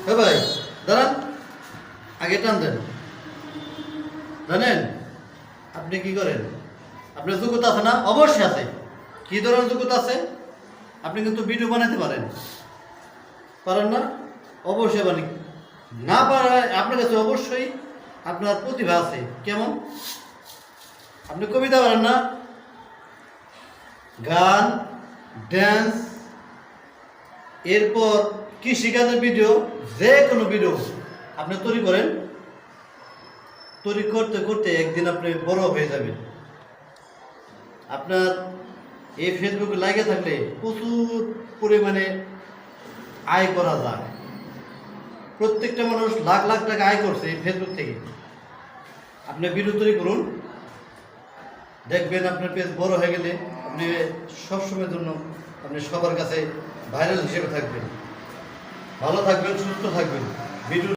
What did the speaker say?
হ্যাঁ ভাই, দাঁড়ান, আগে টান দেন। জানেন আপনি কি করেন? আপনার যোগ্যতা আছে না? অবশ্যই আছে। কি ধরনের যোগ্যতা আছে? আপনি কিন্তু ভিডিও বানাতে পারেন, পারেন না? অবশ্যই বানি। না পারায় আপনার কাছে অবশ্যই আপনার প্রতিভা আছে। কেমন? আপনি কবিতা পারেন না? গান, ড্যান্স, এরপর কৃষিকাজের ভিডিও, যে কোনো ভিডিও আপনি তৈরি করেন। তৈরি করতে করতে একদিন আপনি বড় হয়ে যাবেন। আপনার এই ফেসবুকে লাগে থাকলে প্রচুর পরিমাণে আয় করা যায়। প্রত্যেকটা মানুষ লাখ লাখ টাকা আয় করছে এই ফেসবুক থেকে। আপনি ভিডিও তৈরি করুন, দেখবেন আপনার পেজ বড় হয়ে গেলে আপনি সবসময়ের জন্য আপনি সবার কাছে ভাইরাল হিসেবে থাকবেন। ভালো থাকবেন, সুস্থ থাকবেন। ভিডিও